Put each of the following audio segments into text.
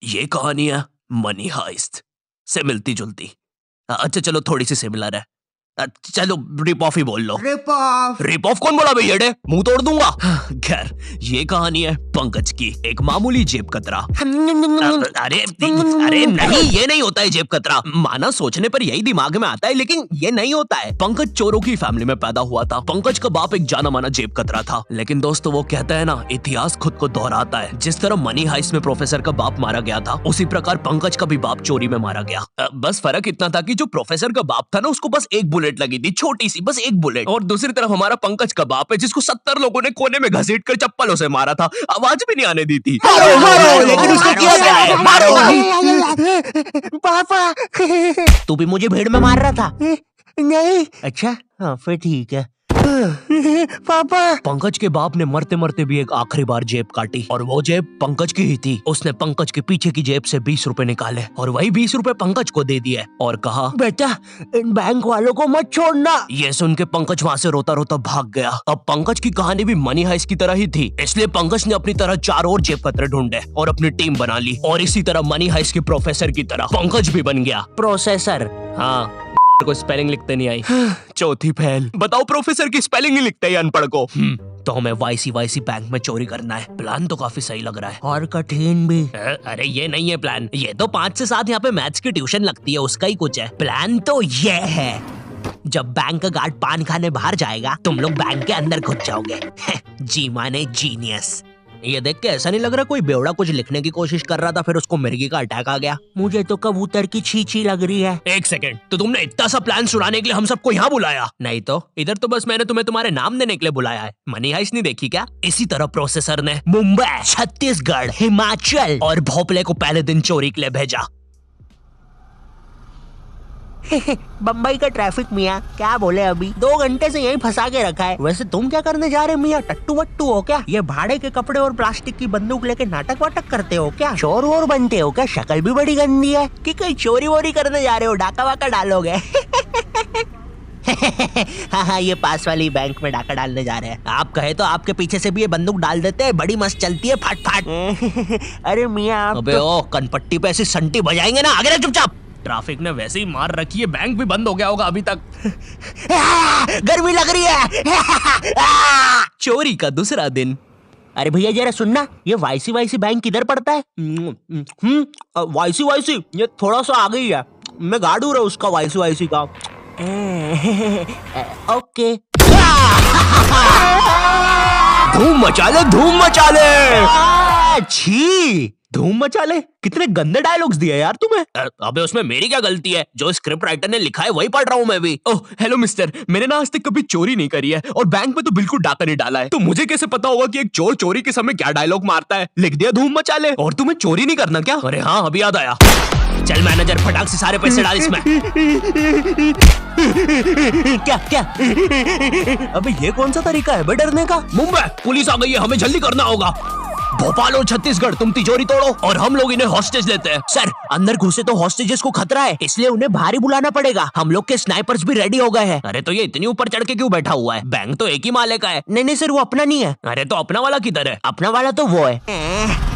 ये कहानी है मनी हाइस्ट से मिलती जुलती। अच्छा चलो थोड़ी सी सिमिलर है। चलो रिप ऑफ ही बोल लो। रिप ऑफ कौन बोला भैया? मुंह तोड़ दूंगा। खैर ये कहानी है पंकज की, एक मामूली जेब कतरा। अरे नहीं, ये नहीं होता है जेब कतरा। माना सोचने पर यही दिमाग में आता है, लेकिन ये नहीं होता है। पंकज चोरों की फैमिली में पैदा हुआ था। पंकज का बाप एक जाना माना जेब कतरा था। लेकिन दोस्तों वो कहता है ना, इतिहास खुद को दोहराता है। जिस तरह मनी हाइस्ट में प्रोफेसर का बाप मारा गया था, उसी प्रकार पंकज का भी बाप चोरी में मारा गया। बस फर्क इतना था कि जो प्रोफेसर का बाप था ना, उसको बस एक बुलेट लगी थी, छोटी सी, बस एक बुलेट। और दूसरी तरफ हमारा पंकज का बाप है, जिसको 70 लोगों ने कोने में घसीट कर चप्पलों से मारा था, आवाज भी नहीं आने दी थी। लेकिन उसने किया क्या है? पापा तू भी मुझे भीड़ में मार रहा था? नहीं। अच्छा हाँ फिर ठीक है। पापा पंकज के बाप ने मरते मरते भी एक आखिरी बार जेब काटी, और वो जेब पंकज की ही थी। उसने पंकज के पीछे की जेब से 20 रुपए निकाले और वही 20 रुपए पंकज को दे दिए और कहा, बेटा इन बैंक वालों को मत छोड़ना। ये सुन के पंकज वहाँ से रोता रोता भाग गया। अब पंकज की कहानी भी मनी हाइस्ट की तरह ही थी, इसलिए पंकज ने अपनी तरह 4 और जेब कतरे ढूंढे और अपनी टीम बना ली। और इसी तरह मनी हाइस्ट के प्रोफेसर की तरह पंकज भी बन गया प्रोसेसर। हाँ को स्पेलिंग लिखते नहीं आई। चौथी फैल। बताओ प्रोफेसर की स्पेलिंग ही लिखते हैं अनपढ़ को। तो हमें वाईसी बैंक में चोरी करना है। प्लान तो काफी सही लग रहा है और कठिन भी। अरे ये नहीं है प्लान, ये तो 5 से 7 यहाँ पे मैथ्स की ट्यूशन लगती है, उसका ही कुछ है। प्लान तो ये है, जब बैंक का गार्ड पान खाने बाहर जाएगा, तुम लोग बैंक के अंदर घुस जाओगे। जी माने जीनियस। ये देख के ऐसा नहीं लग रहा कोई बेवड़ा कुछ लिखने की कोशिश कर रहा था, फिर उसको मिर्गी का अटैक आ गया। मुझे तो कबूतर की छींची लग रही है। एक सेकंड, तो तुमने इतना सा प्लान सुनाने के लिए हम सबको यहाँ बुलाया? नहीं तो इधर तो बस मैंने तुम्हें तुम्हारे नाम देने के लिए बुलाया है। मनी हाइस्ट नहीं देखी क्या? इसी तरह प्रोसेसर ने मुंबई, छत्तीसगढ़, हिमाचल और भोपाल को पहले दिन चोरी के लिए भेजा। बम्बई का ट्रैफिक मियाँ, क्या बोले अभी 2 घंटे से यहीं फंसा के रखा है। वैसे तुम क्या करने जा रहे मियाँ? टट्टू वट्टू हो क्या? ये भाड़े के कपड़े और प्लास्टिक की बंदूक लेके नाटक वाटक करते हो क्या? चोर वोर बनते हो क्या? शक्ल भी बड़ी गंदी है। कि कहीं चोरी वोरी करने जा रहे हो? डाका वाका डालोगे? हाँ ये पास वाली बैंक में डाका डालने जा रहे हैं। आप कहे तो आपके पीछे से भी ये बंदूक डाल देते हैं, बड़ी मस्त चलती है, फट फट। अरे मियाँ अबे ओ कनपट्टी पे ऐसी संटी बजाएंगे ना, आगे चुपचाप। ट्रैफिक ने वैसे ही मार रखी है, बैंक भी बंद हो गया होगा अभी तक। गर्मी लग रही है। चोरी का दूसरा दिन। अरे भैया जरा सुनना, ये वाईसी बैंक किधर पड़ता है? वाईसी ये थोड़ा सा आगे ही है। मैं गार्ड हूँ उसका, वाईसी का। ओके। धूम मचा ले। छी, धूम मचा ले। कितने गंदे डायलॉग्स दिए यार तुम्हें। अबे उसमें मेरी क्या गलती है? जो स्क्रिप्ट राइटर ने लिखा है वही पढ़ रहा हूँ मैं भी। ओह हेलो मिस्टर, मैंने ना आज तक कभी चोरी नहीं करी है और बैंक में तो बिल्कुल डाका नहीं डाला है, तो मुझे कैसे पता होगा कि एक चोर चोरी के समय क्या डायलॉग मारता है? लिख दिया धूम मचा ले। और तुम्हें चोरी नहीं करना क्या? अरे हाँ अभी याद आया। चल मैनेजर फटाक से सारे पैसे डाल इसमें। क्या? अबे ये कौन सा तरीका है बे डरने का? मुंबई पुलिस आ गई है, हमें जल्दी करना होगा। भोपाल और छत्तीसगढ़ तुम तिजोरी तोड़ो और हम लोग इन्हें हॉस्टेज लेते हैं। सर अंदर घुसे तो हॉस्टेजेस को खतरा है, इसलिए उन्हें बाहर ही बुलाना पड़ेगा। हम लोग के स्नाइपर्स भी रेडी हो गए हैं। अरे तो ये इतनी ऊपर चढ़ के क्यों बैठा हुआ है? बैंक तो एक ही माले का है। नहीं सर वो अपना नहीं है। अरे तो अपना वाला किधर है? अपना वाला तो वो है।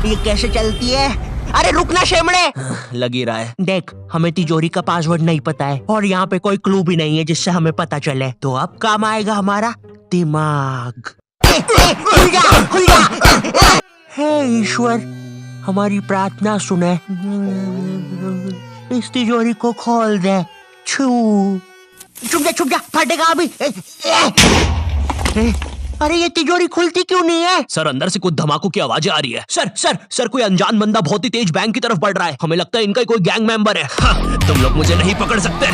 ये कैसे चलती है? अरे रुकना शेमड़े। लगी रहा है। देख हमें तिजोरी का पासवर्ड नहीं पता है और यहाँ पे कोई क्लू भी नहीं है जिससे हमें पता चले, तो अब काम आएगा हमारा दिमाग। खुल जा। हे ईश्वर हमारी प्रार्थना सुने, इस तिजोरी को खोल दे। छुप जा फटेगा अभी। अरे ये तिजोरी खुलती क्यों नहीं है? सर अंदर से कुछ धमाकों की आवाजें आ रही है। सर कोई अनजान बंदा बहुत ही तेज बैंक की तरफ बढ़ रहा है। हमें लगता है इनका कोई गैंग मेंबर है। हाँ, तुम लोग मुझे नहीं पकड़ सकते।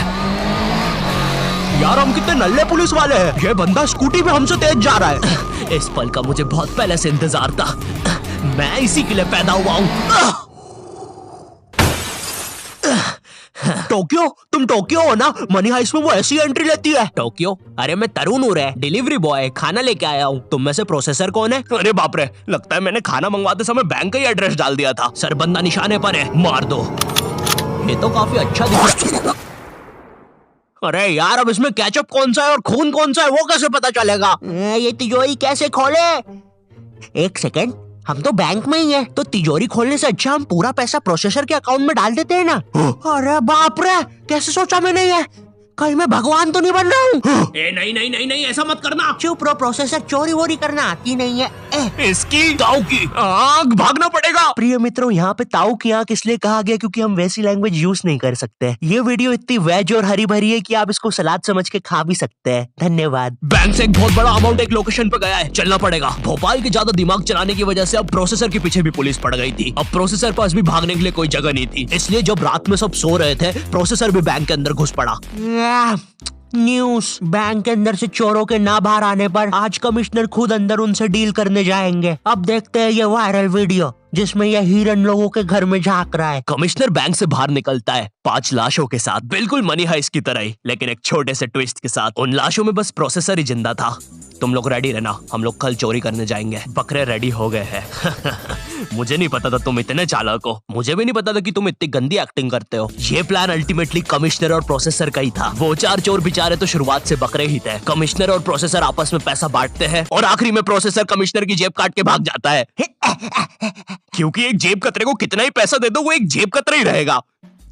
यार हम कितने नल्ले पुलिस वाले हैं। ये बंदा स्कूटी पे हमसे तेज जा रहा है। इस पल का मुझे बहुत पहले से इंतजार था, मैं इसी के लिए पैदा हुआ हूँ। टोक्यो, तुम टोक्यो हो ना? मनी हाइस्ट में वो ऐसी एंट्री लेती है। टोक्यो? अरे मैं तरुण हूँ रे, डिलीवरी बॉय, खाना लेके आया हूँ। तुम में से प्रोसेसर कौन है? अरे बाप रे, लगता है मैंने खाना मंगवाते समय बैंक का ही एड्रेस डाल दिया था। सर बंदा निशाने पर है, मार दो। ये तो काफी अच्छा दिख रहा है। अरे यार अब इसमें केचप कौन सा है और खून कौन सा है वो कैसे पता चलेगा? ये तिजोरी कैसे खोले? एक सेकंड, हम तो बैंक में ही है, तो तिजोरी खोलने से अच्छा हम पूरा पैसा प्रोसेसर के अकाउंट में डाल देते हैं ना। अरे बाप रे, कैसे सोचा मैंने ये? कहीं मैं भगवान तो नहीं बन रहा हूँ? नहीं नहीं नहीं नहीं, ऐसा मत करना। चुप रहो, प्रोसेसर चोरी वोरी करना आती नहीं है। इसकी ताऊ की आंख, भागना पड़ेगा। प्रिय मित्रों, यहाँ पे ताऊ की आंख इसलिए कहा गया क्योंकि हम वैसी लैंग्वेज यूज नहीं कर सकते। ये वीडियो इतनी वेज और हरी भरी है कि आप इसको सलाद समझ के खा भी सकते हैं। धन्यवाद। बैंक से एक बहुत बड़ा अमाउंट एक लोकेशन पे गया है, चलना पड़ेगा। भोपाल के ज्यादा दिमाग चलाने की वजह से अब प्रोसेसर के पीछे भी पुलिस पड़ गई थी। अब प्रोसेसर पास भी भागने के लिए कोई जगह नहीं थी, इसलिए जब रात में सब सो रहे थे, प्रोसेसर भी बैंक के अंदर घुस पड़ा। न्यूज़, बैंक के अंदर से चोरों के ना बाहर आने पर आज कमिश्नर खुद अंदर उनसे डील करने जाएंगे। अब देखते हैं ये वायरल वीडियो जिसमें यह हिरन लोगों के घर में झांक रहा है। कमिश्नर बैंक से बाहर निकलता है 5 लाशों के साथ, बिल्कुल मनी हाइस्ट की तरह ही, लेकिन एक छोटे से ट्विस्ट के साथ। उन लाशों में बस प्रोसेसर ही जिंदा था। तुम लोग रेडी रहना, हम लोग कल चोरी करने जाएंगे। बकरे रेडी हो गए हैं। मुझे नहीं पता था तुम इतने चालाक हो, मुझे भी नहीं पता था कि तुम इतनी गंदी एक्टिंग करते हो। ये प्लान अल्टीमेटली कमिश्नर और प्रोसेसर का ही था। वो 4 चोर बेचारे तो शुरुआत से बकरे ही थे। कमिश्नर और प्रोसेसर आपस में पैसा बांटते हैं और आखिरी में प्रोसेसर कमिश्नर की जेब काट के भाग जाता है। क्योंकि एक जेब कतरे को कितना ही पैसा दे दो, वो एक जेब कतरा ही रहेगा।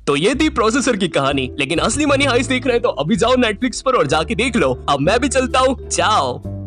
तो ये थी प्रोसेसर की कहानी, लेकिन असली मनी हाइस्ट देख रहे हैं तो अभी जाओ नेटफ्लिक्स पर और जाके देख लो। अब मैं भी चलता हूँ, चाओ।